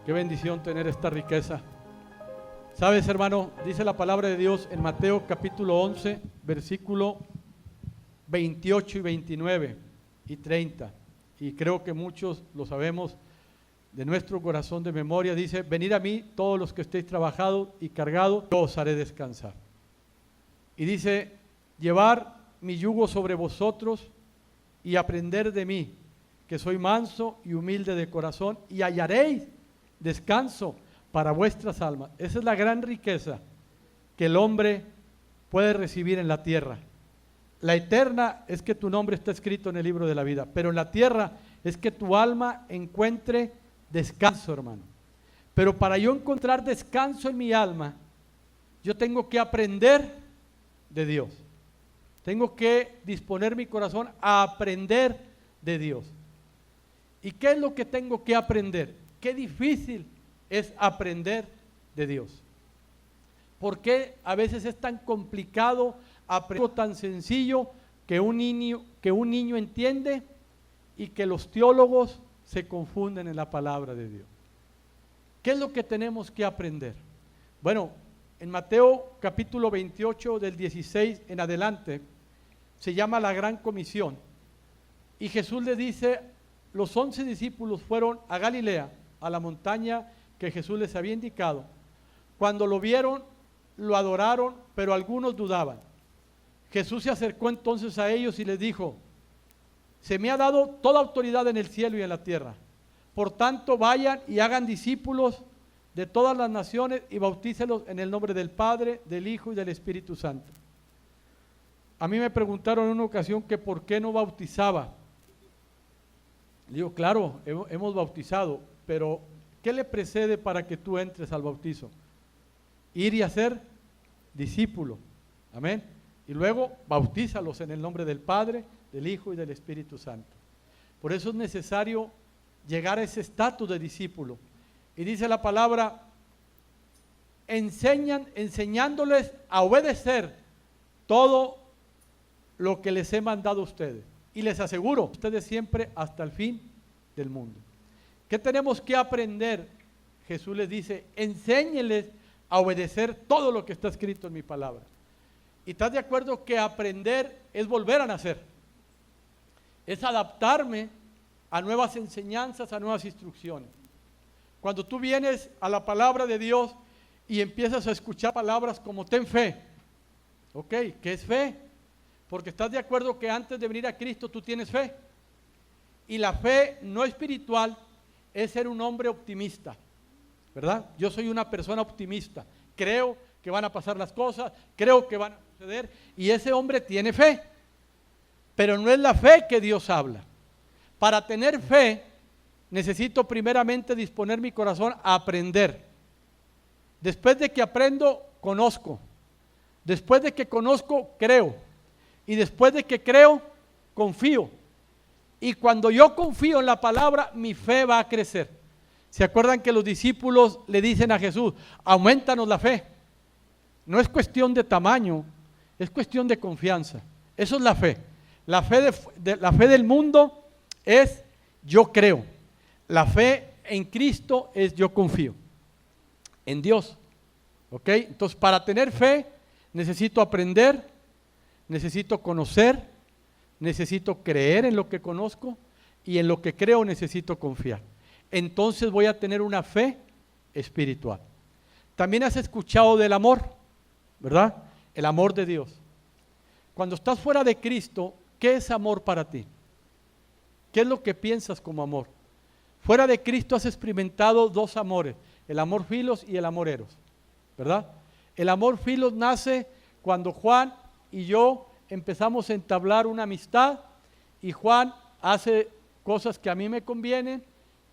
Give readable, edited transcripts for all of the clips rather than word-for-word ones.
Qué bendición tener esta riqueza. Sabes, hermano, dice la palabra de Dios en Mateo capítulo 11, versículo 28 y 29 y 30. Y creo que muchos lo sabemos de nuestro corazón de memoria. Dice: venid a mí todos los que estéis trabajados y cargados, yo os haré descansar. Y dice: llevar mi yugo sobre vosotros y aprender de mí, que soy manso y humilde de corazón, y hallaréis descanso para vuestras almas. Esa es la gran riqueza que el hombre puede recibir en la tierra. La eterna es que tu nombre está escrito en el libro de la vida, pero en la tierra es que tu alma encuentre descanso, hermano. Pero para yo encontrar descanso en mi alma, yo tengo que aprender de Dios. Tengo que disponer mi corazón a aprender de Dios. ¿Y qué es lo que tengo que aprender? Qué difícil es aprender de Dios. ¿Por qué a veces es tan complicado aprender algo tan sencillo que un niño entiende y que los teólogos se confunden en la palabra de Dios? ¿Qué es lo que tenemos que aprender? Bueno, en Mateo capítulo 28 del 16 en adelante se llama la Gran Comisión, y Jesús le dice: los 11 discípulos fueron a Galilea, a la montaña que Jesús les había indicado. Cuando lo vieron, lo adoraron, pero algunos dudaban. Jesús se acercó entonces a ellos y les dijo: se me ha dado toda autoridad en el cielo y en la tierra. Por tanto, vayan y hagan discípulos de todas las naciones y bautícelos en el nombre del Padre, del Hijo y del Espíritu Santo. A mí me preguntaron en una ocasión que por qué no bautizaba. Le digo: claro, hemos bautizado, pero ¿qué le precede para que tú entres al bautizo? Ir y hacer discípulo. Amén. Y luego bautízalos en el nombre del Padre, del Hijo y del Espíritu Santo. Por eso es necesario llegar a ese estatus de discípulo. Y dice la palabra: enseñándoles a obedecer todo lo que les he mandado a ustedes. Y les aseguro, ustedes siempre hasta el fin del mundo. ¿Qué tenemos que aprender? Jesús les dice: enséñenles a obedecer todo lo que está escrito en mi palabra. ¿Y estás de acuerdo que aprender es volver a nacer? Es adaptarme a nuevas enseñanzas, a nuevas instrucciones. Cuando tú vienes a la palabra de Dios y empiezas a escuchar palabras como ten fe. ¿Ok? ¿Qué es fe? Porque estás de acuerdo que antes de venir a Cristo tú tienes fe. Y la fe no espiritual es ser un hombre optimista, ¿verdad? Yo soy una persona optimista. Creo que van a pasar las cosas, creo que van a suceder, y ese hombre tiene fe. Pero no es la fe que Dios habla. Para tener fe, necesito primeramente disponer mi corazón a aprender. Después de que aprendo, conozco. Después de que conozco, creo. Y después de que creo, confío. Y cuando yo confío en la palabra, mi fe va a crecer. ¿Se acuerdan que los discípulos le dicen a Jesús: aumentanos la fe? No es cuestión de tamaño, es cuestión de confianza. Eso es la fe. La fe del mundo es yo creo. La fe en Cristo es yo confío en Dios. ¿Ok? Entonces, para tener fe necesito aprender, necesito conocer, necesito creer en lo que conozco, y en lo que creo necesito confiar. Entonces voy a tener una fe espiritual. También has escuchado del amor, ¿verdad? El amor de Dios. Cuando estás fuera de Cristo, ¿qué es amor para ti? ¿Qué es lo que piensas como amor? Fuera de Cristo has experimentado dos amores: el amor filos y el amor eros, ¿verdad? El amor filos nace cuando Juan y yo empezamos a entablar una amistad, y Juan hace cosas que a mí me convienen,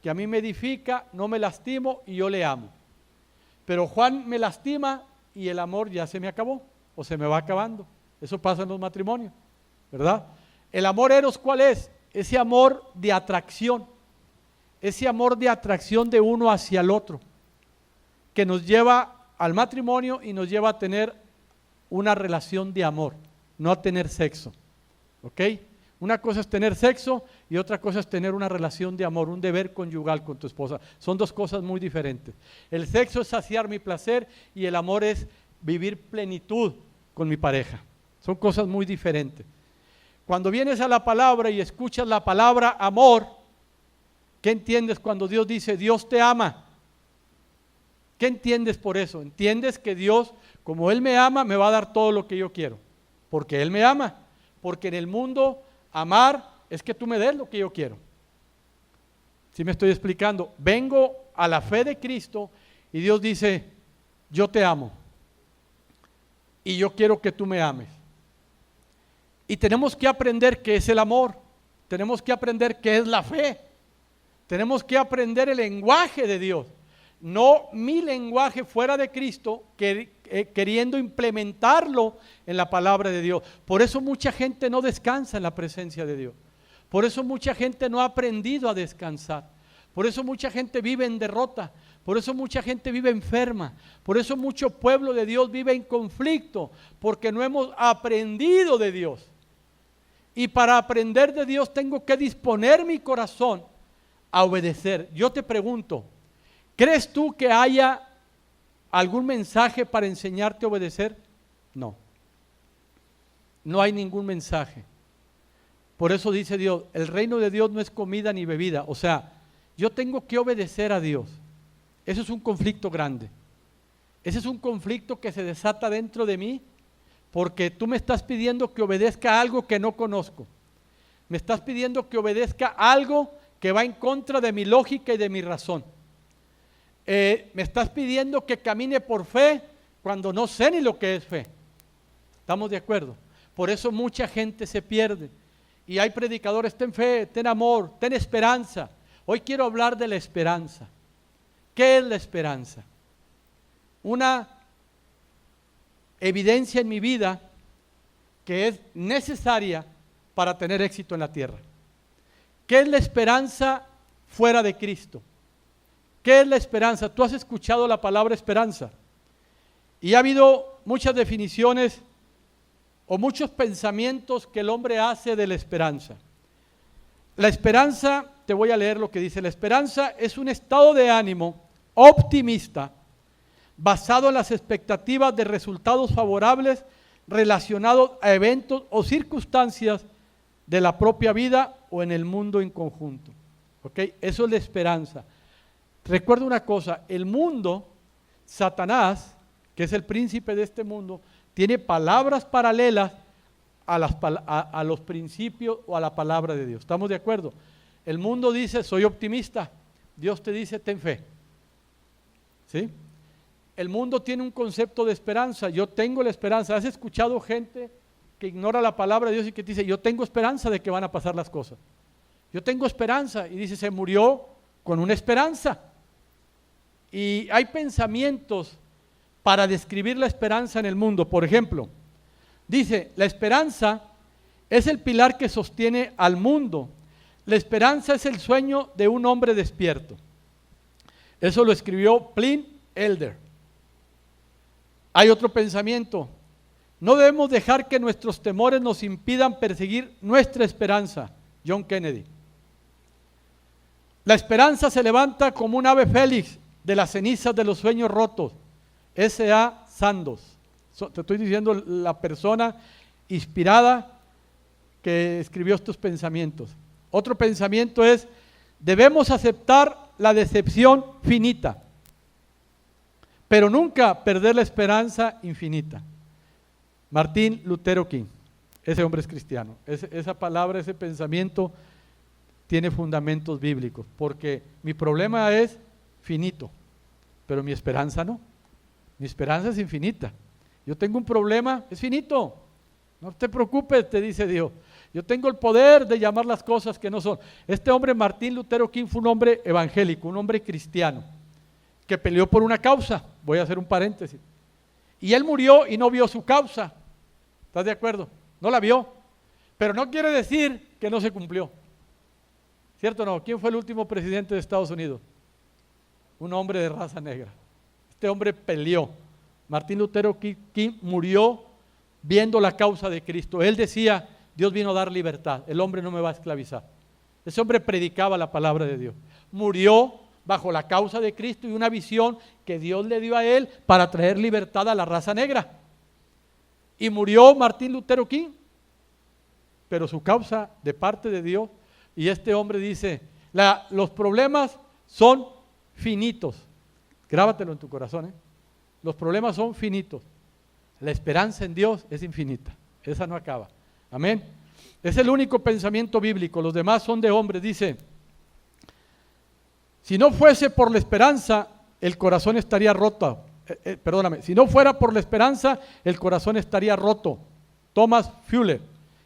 que a mí me edifica, no me lastimo y yo le amo. Pero Juan me lastima y el amor ya se me acabó o se me va acabando. Eso pasa en los matrimonios, ¿verdad? El amor eros, ¿cuál es? Ese amor de atracción, ese amor de atracción de uno hacia el otro, que nos lleva al matrimonio y nos lleva a tener una relación de amor, no a tener sexo. ¿Ok? Una cosa es tener sexo y otra cosa es tener una relación de amor, un deber conyugal con tu esposa. Son dos cosas muy diferentes. El sexo es saciar mi placer y el amor es vivir plenitud con mi pareja. Son cosas muy diferentes. Cuando vienes a la palabra y escuchas la palabra amor, ¿qué entiendes cuando Dios dice Dios te ama? ¿Qué entiendes por eso? Entiendes que Dios, como Él me ama, me va a dar todo lo que yo quiero, porque Él me ama, porque en el mundo amar es que tú me des lo que yo quiero. ¿Sí me estoy explicando? Vengo a la fe de Cristo y Dios dice, yo te amo y yo quiero que tú me ames. Y tenemos que aprender qué es el amor, tenemos que aprender qué es la fe, tenemos que aprender el lenguaje de Dios, no mi lenguaje fuera de Cristo, queriendo implementarlo en la palabra de Dios. Por eso mucha gente no descansa en la presencia de Dios, por eso mucha gente no ha aprendido a descansar, por eso mucha gente vive en derrota, por eso mucha gente vive enferma, por eso mucho pueblo de Dios vive en conflicto, porque no hemos aprendido de Dios. Y para aprender de Dios tengo que disponer mi corazón a obedecer. Yo te pregunto, ¿crees tú que haya algún mensaje para enseñarte a obedecer? No. No hay ningún mensaje. Por eso dice Dios, el reino de Dios no es comida ni bebida. O sea, yo tengo que obedecer a Dios. Eso es un conflicto grande. Ese es un conflicto que se desata dentro de mí, porque tú me estás pidiendo que obedezca a algo que no conozco. Me estás pidiendo que obedezca a algo que va en contra de mi lógica y de mi razón. Me estás pidiendo que camine por fe cuando no sé ni lo que es fe. ¿Estamos de acuerdo? Por eso mucha gente se pierde. Y hay predicadores, ten fe, ten amor, ten esperanza. Hoy quiero hablar de la esperanza. ¿Qué es la esperanza? Una evidencia en mi vida que es necesaria para tener éxito en la tierra. ¿Qué es la esperanza fuera de Cristo? ¿Qué es la esperanza? Tú has escuchado la palabra esperanza y ha habido muchas definiciones o muchos pensamientos que el hombre hace de la esperanza. La esperanza, te voy a leer lo que dice, la esperanza es un estado de ánimo optimista basado en las expectativas de resultados favorables relacionados a eventos o circunstancias de la propia vida o en el mundo en conjunto. ¿Ok? Eso es la esperanza. Recuerda una cosa, el mundo, Satanás, que es el príncipe de este mundo, tiene palabras paralelas a los principios o a la palabra de Dios. ¿Estamos de acuerdo? El mundo dice, soy optimista. Dios te dice, ten fe. ¿Sí? El mundo tiene un concepto de esperanza. Yo tengo la esperanza. ¿Has escuchado gente que ignora la palabra de Dios y que dice, yo tengo esperanza de que van a pasar las cosas? Yo tengo esperanza. Y dice, se murió con una esperanza. Y hay pensamientos para describir la esperanza en el mundo. Por ejemplo, dice, la esperanza es el pilar que sostiene al mundo. La esperanza es el sueño de un hombre despierto. Eso lo escribió Pliny Elder. Hay otro pensamiento. No debemos dejar que nuestros temores nos impidan perseguir nuestra esperanza. John Kennedy. La esperanza se levanta como un ave félix de las cenizas de los sueños rotos. S.A. Sandos. Te estoy diciendo la persona inspirada que escribió estos pensamientos. Otro pensamiento es, debemos aceptar la decepción finita, pero nunca perder la esperanza infinita. Martín Lutero King, ese hombre es cristiano. Esa palabra, ese pensamiento tiene fundamentos bíblicos, porque mi problema es finito, pero mi esperanza no. Mi esperanza es infinita. Yo tengo un problema, es finito. No te preocupes, te dice Dios. Yo tengo el poder de llamar las cosas que no son. Este hombre, Martín Lutero King, fue un hombre evangélico, un hombre cristiano, que peleó por una causa. Voy a hacer un paréntesis. Y él murió y no vio su causa. ¿Estás de acuerdo? No la vio. Pero no quiere decir que no se cumplió. ¿Cierto o no? ¿Quién fue el último presidente de Estados Unidos? Un hombre de raza negra. Este hombre peleó. Martín Lutero King murió viendo la causa de Cristo. Él decía, Dios vino a dar libertad, el hombre no me va a esclavizar. Ese hombre predicaba la palabra de Dios. Murió bajo la causa de Cristo y una visión que Dios le dio a él para traer libertad a la raza negra. Y murió Martín Lutero King, pero su causa de parte de Dios. Y este hombre dice, los problemas son finitos. Grábatelo en tu corazón, ¿eh? Los problemas son finitos. La esperanza en Dios es infinita. Esa no acaba. Amén. Es el único pensamiento bíblico. Los demás son de hombres. Dice, si no fuese por la esperanza, el corazón estaría roto. Perdóname, si no fuera por la esperanza, el corazón estaría roto. Thomas Fuller.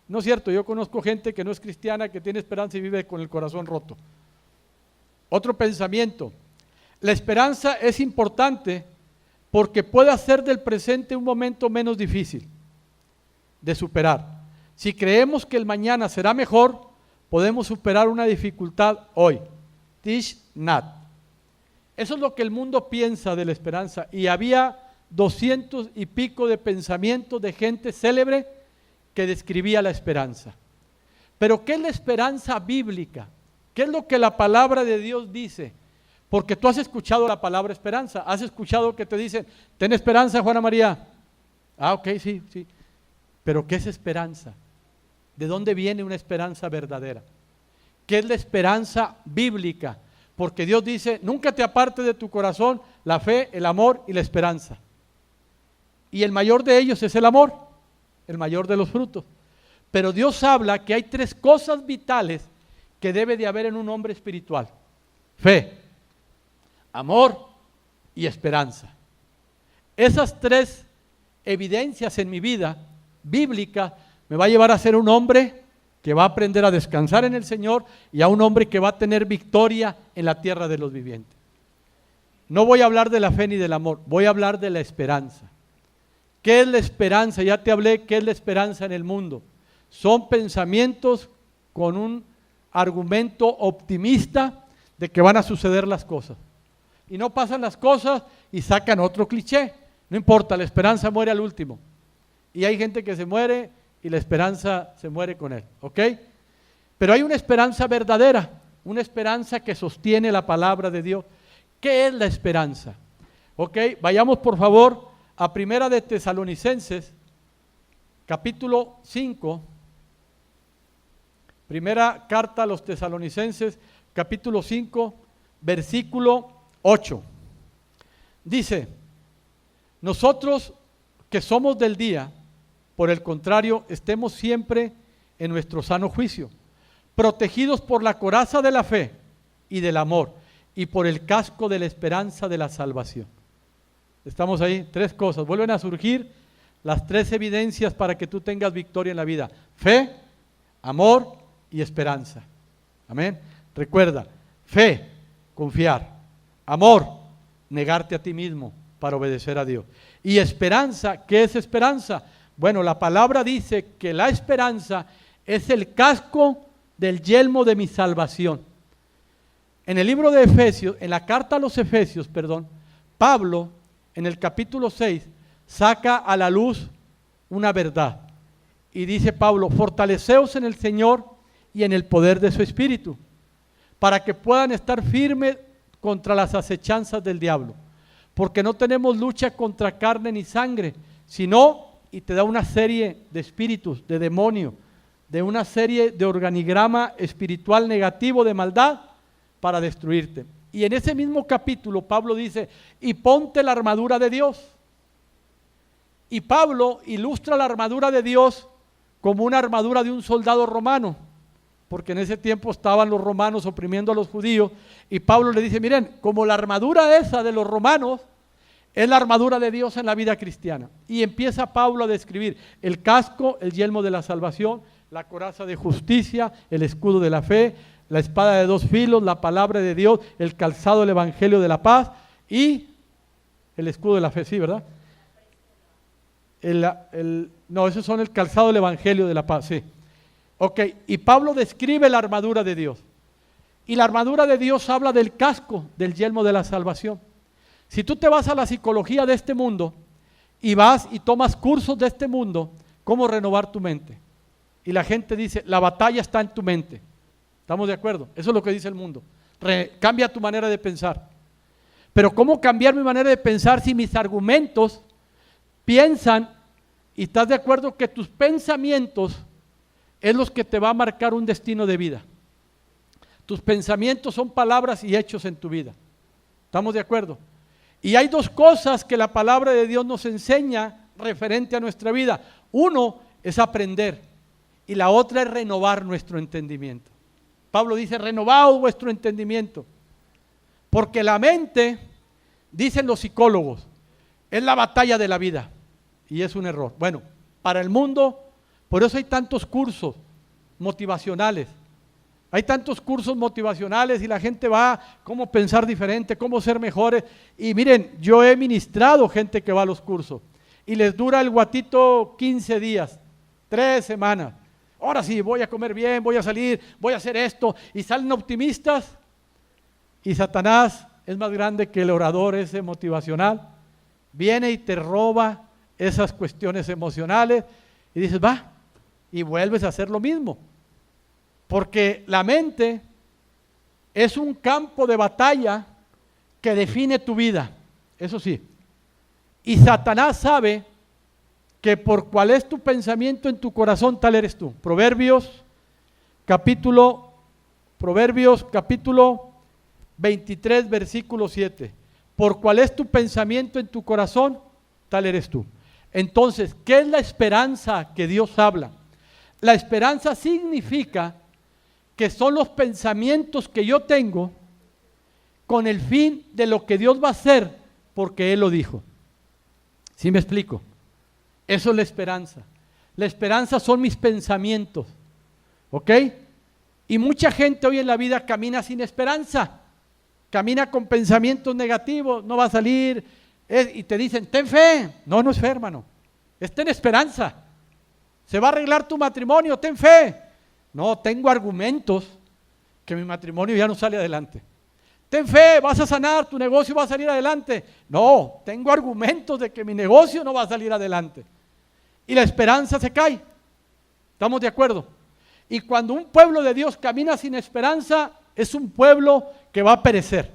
No es cierto, yo conozco gente que no es cristiana, que tiene esperanza y vive con el corazón roto. Otro pensamiento. La esperanza es importante porque puede hacer del presente un momento menos difícil de superar. Si creemos que el mañana será mejor, podemos superar una dificultad hoy. Thich Nhat. Eso es lo que el mundo piensa de la esperanza. Y había 200 y pico de pensamientos de gente célebre que describía la esperanza. Pero ¿qué es la esperanza bíblica? ¿Qué es lo que la palabra de Dios dice? Porque tú has escuchado la palabra esperanza. Has escuchado que te dicen, ten esperanza, Juana María. Ah, ok, sí. Pero ¿qué es esperanza? ¿De dónde viene una esperanza verdadera? ¿Qué es la esperanza bíblica? Porque Dios dice, nunca te aparte de tu corazón la fe, el amor y la esperanza. Y el mayor de ellos es el amor, el mayor de los frutos. Pero Dios habla que hay 3 cosas vitales que debe de haber en un hombre espiritual. Fe, amor y esperanza. Esas 3 evidencias en mi vida bíblica me va a llevar a ser un hombre que va a aprender a descansar en el Señor y a un hombre que va a tener victoria en la tierra de los vivientes. No voy a hablar de la fe ni del amor, voy a hablar de la esperanza. ¿Qué es la esperanza? Ya te hablé qué es la esperanza en el mundo. Son pensamientos con un argumento optimista de que van a suceder las cosas. Y no pasan las cosas y sacan otro cliché. No importa, la esperanza muere al último. Y hay gente que se muere y la esperanza se muere con él, ¿ok? Pero hay una esperanza verdadera, una esperanza que sostiene la palabra de Dios. ¿Qué es la esperanza? ¿Ok? Vayamos por favor a Primera de Tesalonicenses, capítulo 5. Primera carta a los Tesalonicenses, capítulo 5, versículo 8. Dice, nosotros que somos del día, por el contrario, estemos siempre en nuestro sano juicio, protegidos por la coraza de la fe y del amor, y por el casco de la esperanza de la salvación. Estamos ahí, 3 cosas, vuelven a surgir las 3 evidencias para que tú tengas victoria en la vida: fe, amor y esperanza. Amén. Recuerda, fe, confiar; amor, negarte a ti mismo para obedecer a Dios; y esperanza. ¿Qué es esperanza? Bueno, la palabra dice que la esperanza es el casco del yelmo de mi salvación. En el libro de Efesios, en la carta a los Efesios, Pablo, en el capítulo 6, saca a la luz una verdad. Y dice Pablo, fortaleceos en el Señor y en el poder de su Espíritu, para que puedan estar firmes contra las acechanzas del diablo. Porque no tenemos lucha contra carne ni sangre, sino, y te da una serie de espíritus, de demonios, de una serie de organigrama espiritual negativo de maldad para destruirte. Y en ese mismo capítulo Pablo dice, y ponte la armadura de Dios. Y Pablo ilustra la armadura de Dios como una armadura de un soldado romano, porque en ese tiempo estaban los romanos oprimiendo a los judíos, y Pablo le dice, miren, como la armadura esa de los romanos es la armadura de Dios en la vida cristiana. Y empieza Pablo a describir el casco, el yelmo de la salvación, la coraza de justicia, el escudo de la fe, la espada de 2 filos, la palabra de Dios, el calzado del evangelio de la paz y el escudo de la fe, sí, ¿verdad? No, esos son el calzado del evangelio de la paz, sí. Ok, y Pablo describe la armadura de Dios. Y la armadura de Dios habla del casco, del yelmo de la salvación. Si tú te vas a la psicología de este mundo y vas y tomas cursos de este mundo, ¿cómo renovar tu mente? Y la gente dice, la batalla está en tu mente. ¿Estamos de acuerdo? Eso es lo que dice el mundo. Cambia tu manera de pensar. Pero ¿cómo cambiar mi manera de pensar si mis argumentos piensan, y estás de acuerdo que tus pensamientos es los que te va a marcar un destino de vida? Tus pensamientos son palabras y hechos en tu vida. ¿Estamos de acuerdo? Y hay dos cosas que la palabra de Dios nos enseña referente a nuestra vida. Uno es aprender y la otra es renovar nuestro entendimiento. Pablo dice, renovaos vuestro entendimiento. Porque la mente, dicen los psicólogos, es la batalla de la vida. Y es un error. Bueno, para el mundo, por eso hay tantos cursos motivacionales. Hay tantos cursos motivacionales y la gente va, cómo pensar diferente, cómo ser mejores. Y miren, yo he ministrado gente que va a los cursos y les dura el guatito 15 días, 3 semanas. Ahora sí, voy a comer bien, voy a salir, voy a hacer esto. Y salen optimistas y Satanás es más grande que el orador ese motivacional. Viene y te roba esas cuestiones emocionales y dices, va, y vuelves a hacer lo mismo. Porque la mente es un campo de batalla que define tu vida, eso sí. Y Satanás sabe que por cuál es tu pensamiento en tu corazón, tal eres tú. Proverbios capítulo 23, versículo 7. Por cuál es tu pensamiento en tu corazón, tal eres tú. Entonces, ¿qué es la esperanza que Dios habla? La esperanza significa que son los pensamientos que yo tengo con el fin de lo que Dios va a hacer, porque Él lo dijo. ¿Sí me explico? Eso es la esperanza. La esperanza son mis pensamientos, ¿ok? Y mucha gente hoy en la vida camina sin esperanza, camina con pensamientos negativos, no va a salir, y te dicen, ten fe. No, no es fe, hermano, es ten esperanza. Se va a arreglar tu matrimonio, ten fe. No, tengo argumentos que mi matrimonio ya no sale adelante. Ten fe, vas a sanar, tu negocio va a salir adelante. No, tengo argumentos de que mi negocio no va a salir adelante. Y la esperanza se cae. ¿Estamos de acuerdo? Y cuando un pueblo de Dios camina sin esperanza, es un pueblo que va a perecer.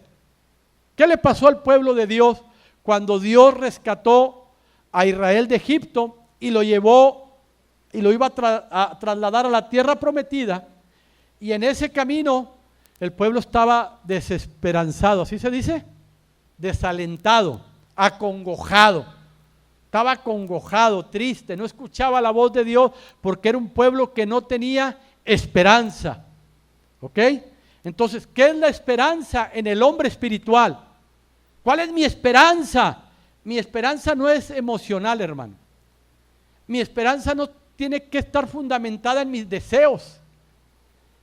¿Qué le pasó al pueblo de Dios cuando Dios rescató a Israel de Egipto y lo llevó y lo iba a trasladar a la tierra prometida? Y en ese camino el pueblo estaba desesperanzado, ¿así se dice? Desalentado, acongojado. Estaba acongojado, triste, no escuchaba la voz de Dios porque era un pueblo que no tenía esperanza. ¿Ok? Entonces, ¿qué es la esperanza en el hombre espiritual? ¿Cuál es mi esperanza? Mi esperanza no es emocional, hermano. Mi esperanza no tiene que estar fundamentada en mis deseos.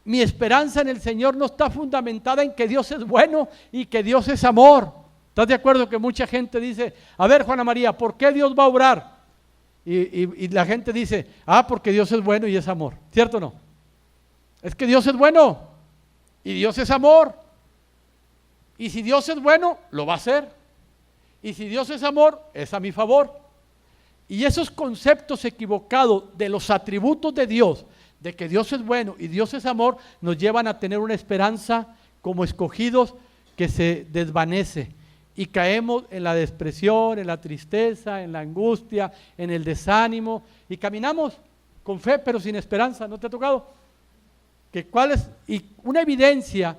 Mi esperanza en el Señor no está fundamentada en que Dios es bueno y que Dios es amor. ¿Estás de acuerdo que mucha gente dice, a ver, Juana María, ¿por qué Dios va a obrar? Y la gente dice, porque Dios es bueno y es amor. ¿Cierto o no? Es que Dios es bueno y Dios es amor. Y si Dios es bueno, lo va a hacer. Y si Dios es amor, es a mi favor. Y esos conceptos equivocados de los atributos de Dios, de que Dios es bueno y Dios es amor, nos llevan a tener una esperanza como escogidos que se desvanece. Y caemos en la depresión, en la tristeza, en la angustia, en el desánimo. Y caminamos con fe, pero sin esperanza. ¿No te ha tocado? ¿Cuál es? Y una evidencia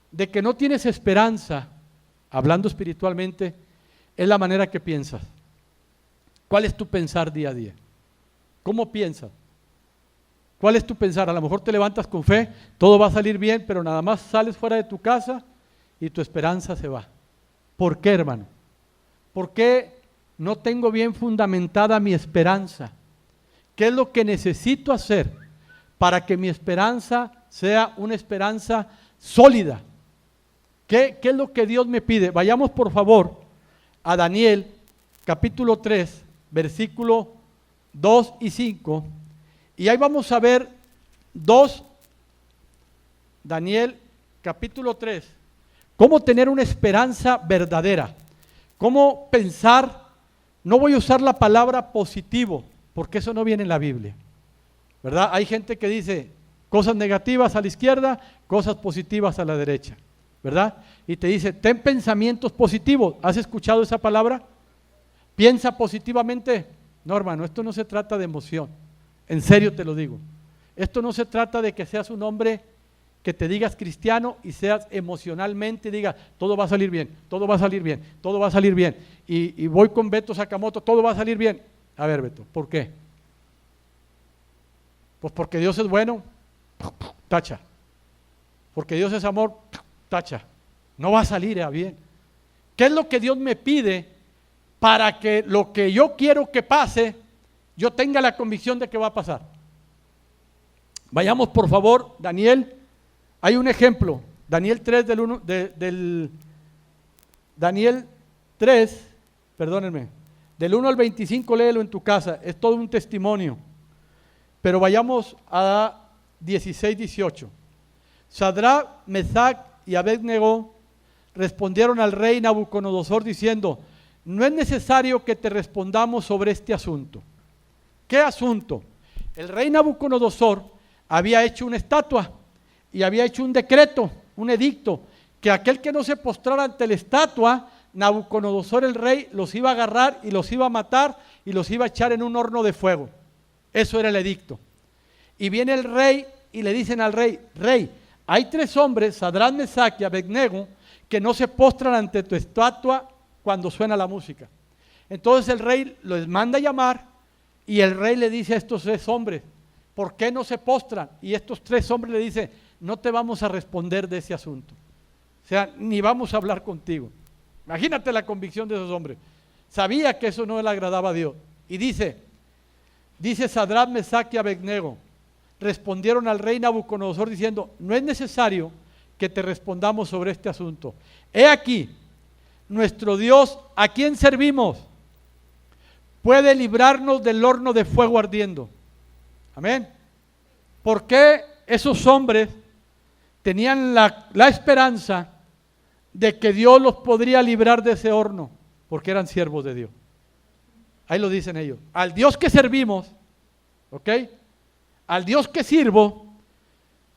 de que no tienes esperanza, hablando espiritualmente, es la manera que piensas. ¿Cuál es tu pensar día a día? ¿Cómo piensas? ¿Cuál es tu pensar? A lo mejor te levantas con fe, todo va a salir bien, pero nada más sales fuera de tu casa y tu esperanza se va. ¿Por qué, hermano? ¿Por qué no tengo bien fundamentada mi esperanza? ¿Qué es lo que necesito hacer para que mi esperanza sea una esperanza sólida? ¿Qué es lo que Dios me pide? Vayamos por favor a Daniel capítulo 3, versículo 2 y 5. Y ahí vamos a ver Daniel capítulo 3. Cómo tener una esperanza verdadera. Cómo pensar, no voy a usar la palabra positivo, porque eso no viene en la Biblia. ¿Verdad? Hay gente que dice, cosas negativas a la izquierda, cosas positivas a la derecha, ¿verdad? Y te dice, ten pensamientos positivos. ¿Has escuchado esa palabra? Piensa positivamente. No, hermano, esto no se trata de emoción. En serio te lo digo. Esto no se trata de que seas un hombre que te digas cristiano y seas emocionalmente y digas, todo va a salir bien, todo va a salir bien, todo va a salir bien. Y voy con Beto Sakamoto, todo va a salir bien. A ver, Beto, ¿por qué? Pues porque Dios es bueno, tacha. Porque Dios es amor, tacha. No va a salir bien. ¿Qué es lo que Dios me pide para que lo que yo quiero que pase, yo tenga la convicción de que va a pasar? Vayamos por favor, Daniel. Hay un ejemplo, Daniel 3 Daniel 3, perdónenme, del 1 al 25 léelo en tu casa, es todo un testimonio. Pero vayamos a 16, 18. Sadrach, Mesach y Abed-Nego respondieron al rey Nabucodonosor diciendo, no es necesario que te respondamos sobre este asunto. ¿Qué asunto? El rey Nabucodonosor había hecho una estatua y había hecho un decreto, un edicto, que aquel que no se postrara ante la estatua, Nabucodonosor el rey los iba a agarrar y los iba a matar y los iba a echar en un horno de fuego. Eso era el edicto. Y viene el rey y le dicen al rey, rey, hay 3 hombres, Sadrach, Mesach y Abed-Nego, que no se postran ante tu estatua cuando suena la música. Entonces el rey los manda a llamar y el rey le dice a estos 3 hombres, ¿por qué no se postran? Y estos 3 hombres le dicen, no te vamos a responder de ese asunto. O sea, ni vamos a hablar contigo. Imagínate la convicción de esos hombres. Sabía que eso no le agradaba a Dios. Y dice Sadrach, Mesach y Abed-Nego, respondieron al rey Nabucodonosor diciendo, no es necesario que te respondamos sobre este asunto. He aquí, nuestro Dios, ¿a quién servimos? Puede librarnos del horno de fuego ardiendo. Amén. ¿Por qué esos hombres tenían la esperanza de que Dios los podría librar de ese horno? Porque eran siervos de Dios. Ahí lo dicen ellos. Al Dios que servimos, ¿ok? Al Dios que sirvo,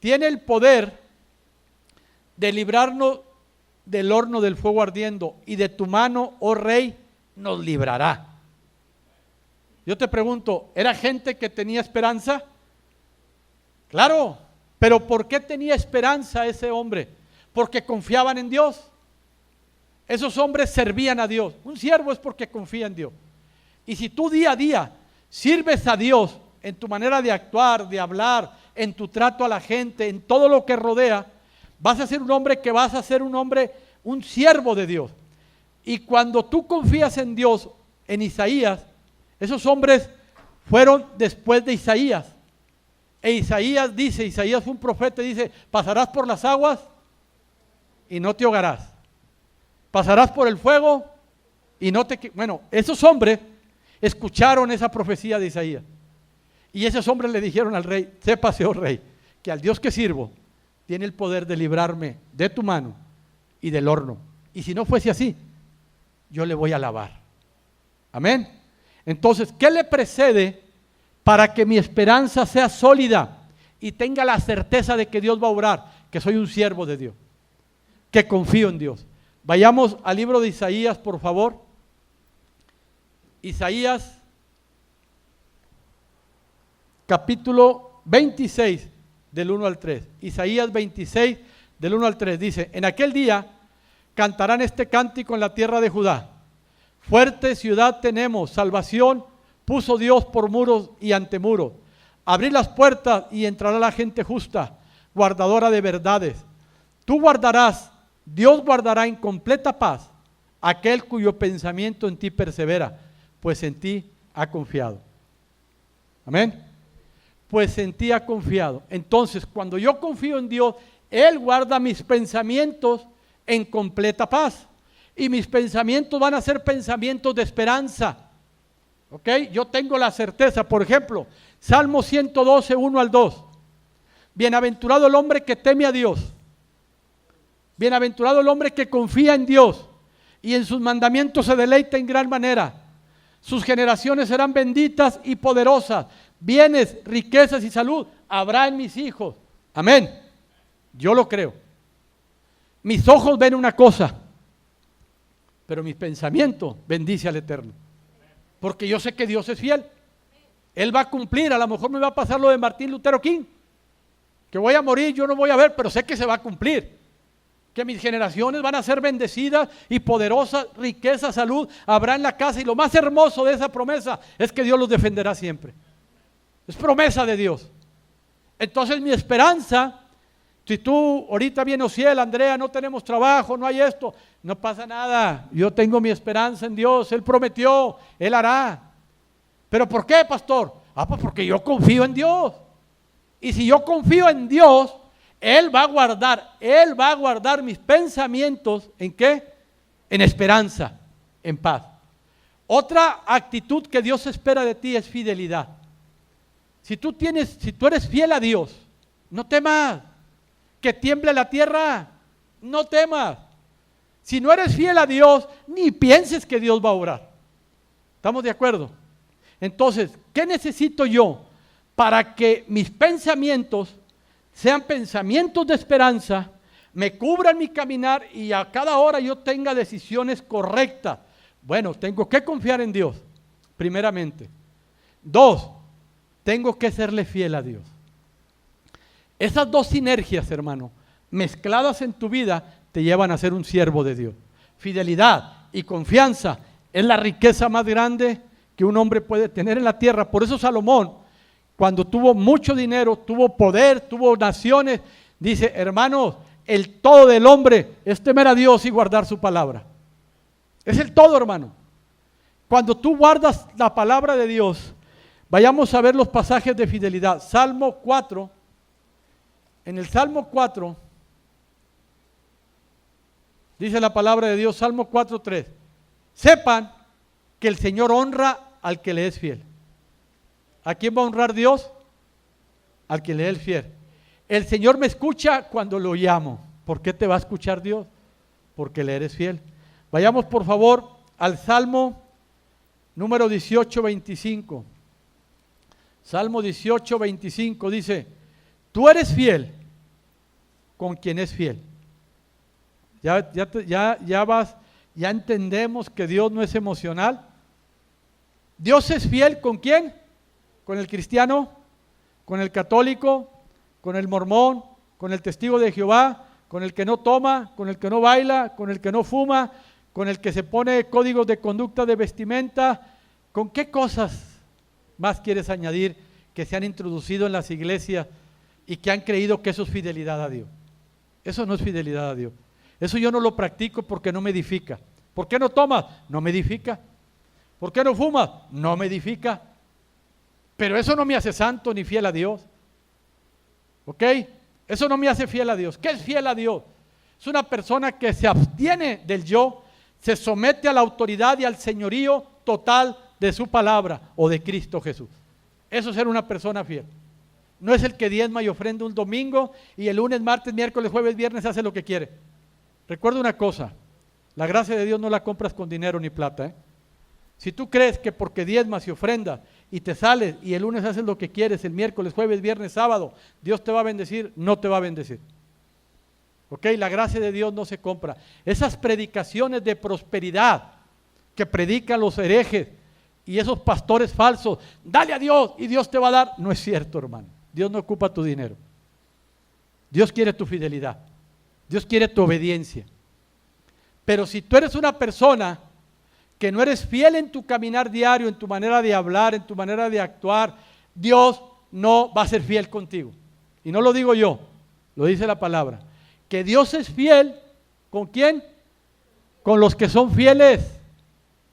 tiene el poder de librarnos del horno del fuego ardiendo, y de tu mano, oh rey, nos librará. Yo te pregunto, ¿era gente que tenía esperanza? Claro, pero ¿por qué tenía esperanza ese hombre? Porque confiaban en Dios. Esos hombres servían a Dios. Un siervo es porque confía en Dios. Y si tú día a día sirves a Dios en tu manera de actuar, de hablar, en tu trato a la gente, en todo lo que rodea, vas a ser un hombre que vas a ser un siervo de Dios. Y cuando tú confías en Dios, en Isaías, esos hombres fueron después de Isaías. E Isaías dice, Isaías fue un profeta y dice, pasarás por las aguas y no te ahogarás. Pasarás por el fuego y no te... Bueno, esos hombres escucharon esa profecía de Isaías. Y esos hombres le dijeron al rey, sépase, oh rey, que al Dios que sirvo tiene el poder de librarme de tu mano y del horno. Y si no fuese así, yo le voy a alabar. Amén. Entonces, ¿qué le precede para que mi esperanza sea sólida y tenga la certeza de que Dios va a obrar? Que soy un siervo de Dios, que confío en Dios. Vayamos al libro de Isaías, por favor. Isaías, capítulo 26, del 1 al 3. Isaías 26, del 1 al 3. Dice, en aquel día cantarán este cántico en la tierra de Judá. Fuerte ciudad tenemos, salvación puso Dios por muros y ante muros. Abrid las puertas y entrará la gente justa, guardadora de verdades. Tú guardarás, Dios guardará en completa paz aquel cuyo pensamiento en ti persevera, pues en ti ha confiado. Amén. Pues en ti ha confiado. Entonces, cuando yo confío en Dios, Él guarda mis pensamientos en completa paz. Y mis pensamientos van a ser pensamientos de esperanza. ¿Ok? Yo tengo la certeza, por ejemplo, Salmo 112, 1 al 2. Bienaventurado el hombre que teme a Dios. Bienaventurado el hombre que confía en Dios y en sus mandamientos se deleita en gran manera. Sus generaciones serán benditas y poderosas. Bienes, riquezas y salud habrá en mis hijos. Amén. Yo lo creo. Mis ojos ven una cosa, pero mis pensamientos bendice al Eterno. Porque yo sé que Dios es fiel. Él va a cumplir. A lo mejor me va a pasar lo de Martín Lutero King, que voy a morir, yo no voy a ver, pero sé que se va a cumplir. Que mis generaciones van a ser bendecidas y poderosas, riqueza, salud, habrá en la casa. Y lo más hermoso de esa promesa es que Dios los defenderá siempre. Es promesa de Dios. Entonces mi esperanza, si tú ahorita viene Ociel, Andrea, no tenemos trabajo, no hay esto, no pasa nada. Yo tengo mi esperanza en Dios, Él prometió, Él hará. ¿Pero por qué, pastor? Pues porque yo confío en Dios. Y si yo confío en Dios, Él va a guardar mis pensamientos, ¿en qué? En esperanza, en paz. Otra actitud que Dios espera de ti es fidelidad. Si tú eres fiel a Dios, no temas. Que tiemble la tierra, no temas. Si no eres fiel a Dios, ni pienses que Dios va a obrar. ¿Estamos de acuerdo? Entonces, ¿qué necesito yo para que mis pensamientos sean pensamientos de esperanza, me cubran mi caminar y a cada hora yo tenga decisiones correctas? Bueno, tengo que confiar en Dios, primeramente. 2, tengo que serle fiel a Dios. Esas dos sinergias, hermano, mezcladas en tu vida, te llevan a ser un siervo de Dios. Fidelidad y confianza es la riqueza más grande que un hombre puede tener en la tierra. Por eso Salomón, cuando tuvo mucho dinero, tuvo poder, tuvo naciones, dice: hermanos, el todo del hombre es temer a Dios y guardar su palabra. Es el todo, hermano. Cuando tú guardas la palabra de Dios, vayamos a ver los pasajes de fidelidad. Salmo 4. En el Salmo 4, dice la palabra de Dios, Salmo 4:3. Sepan que el Señor honra al que le es fiel. ¿A quién va a honrar Dios? Al que le es fiel. El Señor me escucha cuando lo llamo. ¿Por qué te va a escuchar Dios? Porque le eres fiel. Vayamos por favor al Salmo número 18:25. Salmo 18:25 dice: tú eres fiel con quien es fiel. Ya entendemos que Dios no es emocional. Dios es fiel ¿con quién? Con el cristiano, con el católico, con el mormón, con el testigo de Jehová, con el que no toma, con el que no baila, con el que no fuma, con el que se pone códigos de conducta de vestimenta. ¿Con qué cosas más quieres añadir que se han introducido en las iglesias y que han creído que eso es fidelidad a Dios? Eso no es fidelidad a Dios. Eso yo no lo practico porque no me edifica. ¿Por qué no tomas? No me edifica. ¿Por qué no fumas? No me edifica. Pero eso no me hace santo ni fiel a Dios. ¿Ok? Eso no me hace fiel a Dios. ¿Qué es fiel a Dios? Es una persona que se abstiene del yo, se somete a la autoridad y al señorío total de su palabra o de Cristo Jesús. Eso es ser una persona fiel. No es el que diezma y ofrenda un domingo y el lunes, martes, miércoles, jueves, viernes hace lo que quiere. Recuerda una cosa: la gracia de Dios no la compras con dinero ni plata. Si tú crees que porque diezmas y ofrendas y te sales y el lunes haces lo que quieres, el miércoles, jueves, viernes, sábado, Dios te va a bendecir, no te va a bendecir. ¿Ok? La gracia de Dios no se compra. Esas predicaciones de prosperidad que predican los herejes y esos pastores falsos, dale a Dios y Dios te va a dar, no es cierto, hermano. Dios no ocupa tu dinero. Dios quiere tu fidelidad. Dios quiere tu obediencia. Pero si tú eres una persona que no eres fiel en tu caminar diario, en tu manera de hablar, en tu manera de actuar, Dios no va a ser fiel contigo. Y no lo digo yo, lo dice la palabra. Que Dios es fiel, ¿con quién? Con los que son fieles.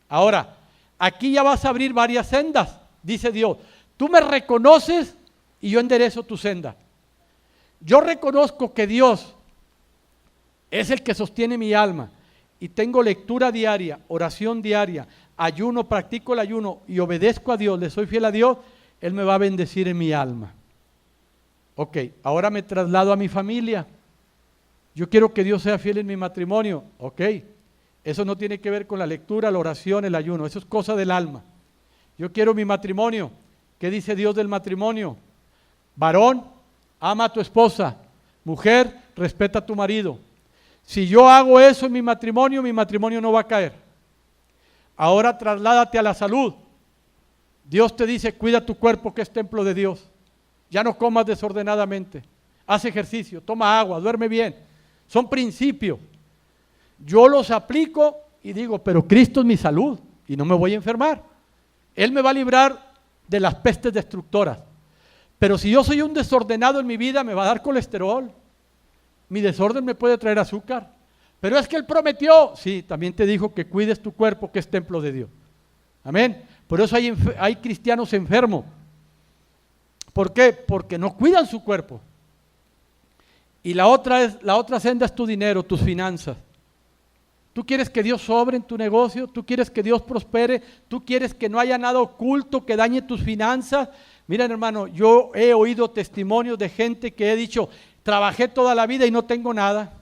Ahora, aquí ya vas a abrir varias sendas, dice Dios. Tú me reconoces y yo enderezo tu senda. Yo reconozco que Dios es el que sostiene mi alma y tengo lectura diaria, oración diaria, ayuno, practico el ayuno y obedezco a Dios, le soy fiel a Dios, Él me va a bendecir en mi alma. Ok, ahora me traslado a mi familia. Yo quiero que Dios sea fiel en mi matrimonio. Ok, eso no tiene que ver con la lectura, la oración, el ayuno, eso es cosa del alma. Yo quiero mi matrimonio. ¿Qué dice Dios del matrimonio? Varón ama a tu esposa. Mujer, respeta a tu marido. Si yo hago eso en mi matrimonio no va a caer. Ahora trasládate a la salud. Dios te dice, cuida tu cuerpo que es templo de Dios. Ya no comas desordenadamente. Haz ejercicio, toma agua, duerme bien. Son principios. Yo los aplico y digo, pero Cristo es mi salud y no me voy a enfermar. Él me va a librar de las pestes destructoras. Pero si yo soy un desordenado en mi vida, me va a dar colesterol. Mi desorden me puede traer azúcar. Pero es que Él prometió. Sí, también te dijo que cuides tu cuerpo, que es templo de Dios. Amén. Por eso hay cristianos enfermos. ¿Por qué? Porque no cuidan su cuerpo. Y la otra senda es tu dinero, tus finanzas. Tú quieres que Dios sobre en tu negocio, tú quieres que Dios prospere, tú quieres que no haya nada oculto que dañe tus finanzas. Miren, hermano, yo he oído testimonios de gente que he dicho, trabajé toda la vida y no tengo nada.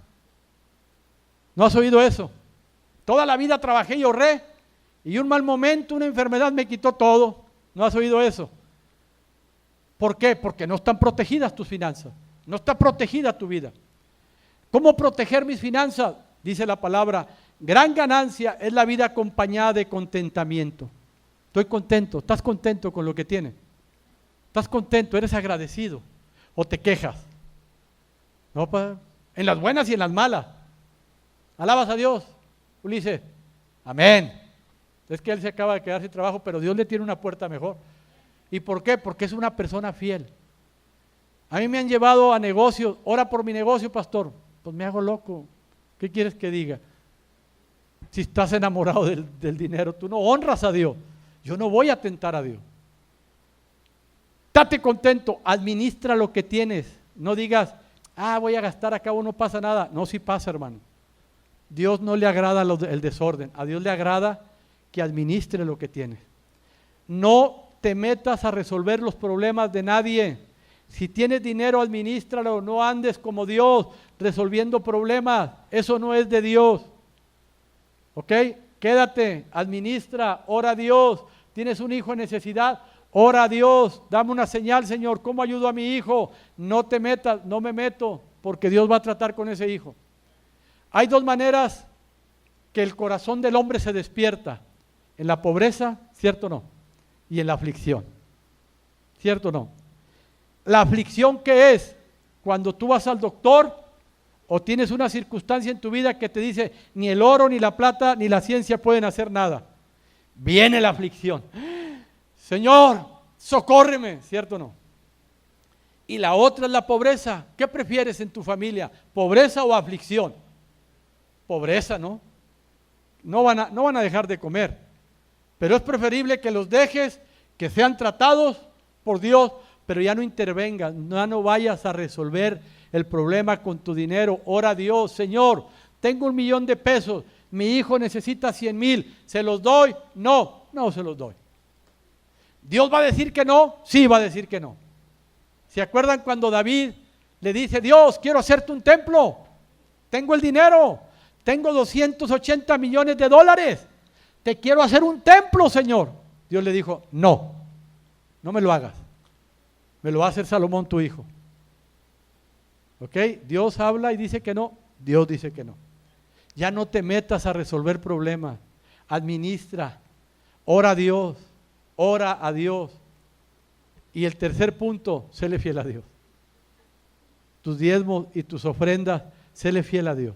¿No has oído eso? Toda la vida trabajé y ahorré, y un mal momento, una enfermedad me quitó todo. ¿No has oído eso? ¿Por qué? Porque no están protegidas tus finanzas, no está protegida tu vida. ¿Cómo proteger mis finanzas? Dice la palabra, gran ganancia es la vida acompañada de contentamiento. Estoy contento, ¿estás contento con lo que tienes? ¿Estás contento? ¿Eres agradecido? ¿O te quejas? No, en las buenas y en las malas. ¿Alabas a Dios, Ulises? Amén. Es que él se acaba de quedar sin trabajo, pero Dios le tiene una puerta mejor. ¿Y por qué? Porque es una persona fiel. A mí me han llevado a negocios, ora por mi negocio, pastor. Pues me hago loco. ¿Qué quieres que diga? Si estás enamorado del dinero, tú no honras a Dios. Yo no voy a tentar a Dios. Date contento, administra lo que tienes. No digas, voy a gastar, acá no pasa nada. No, sí pasa, hermano. Dios no le agrada el desorden. A Dios le agrada que administre lo que tienes. No te metas a resolver los problemas de nadie. Si tienes dinero, administralo. No andes como Dios resolviendo problemas. Eso no es de Dios. ¿Ok? Quédate, administra, ora a Dios. Tienes un hijo en necesidad, ora a Dios. Dame una señal, Señor. ¿Cómo ayudo a mi hijo? No te metas, no me meto, porque Dios va a tratar con ese hijo. Hay dos maneras que el corazón del hombre se despierta. En la pobreza, ¿cierto o no? Y en la aflicción, ¿cierto o no? La aflicción, ¿qué es? Cuando tú vas al doctor o tienes una circunstancia en tu vida que te dice ni el oro, ni la plata, ni la ciencia pueden hacer nada. Viene la aflicción. Señor, socórreme, ¿cierto o no? Y la otra es la pobreza. ¿Qué prefieres en tu familia? ¿Pobreza o aflicción? Pobreza, ¿no? No van a dejar de comer. Pero es preferible que los dejes, que sean tratados por Dios, pero ya no intervengas, ya no vayas a resolver el problema con tu dinero. Ora a Dios, Señor, tengo 1 millón de pesos, mi hijo necesita 100,000, ¿se los doy? No se los doy. ¿Dios va a decir que no? Sí, va a decir que no. ¿Se acuerdan cuando David le dice, Dios, quiero hacerte un templo, tengo el dinero, tengo 280 millones de dólares, te quiero hacer un templo, Señor? Dios le dijo, no me lo hagas, me lo va a hacer Salomón tu hijo. ¿Ok? Dios habla y dice que no, Dios dice que no. Ya no te metas a resolver problemas, administra, ora a Dios, ora a Dios. Y el tercer punto, séle fiel a Dios. Tus diezmos y tus ofrendas, séle fiel a Dios.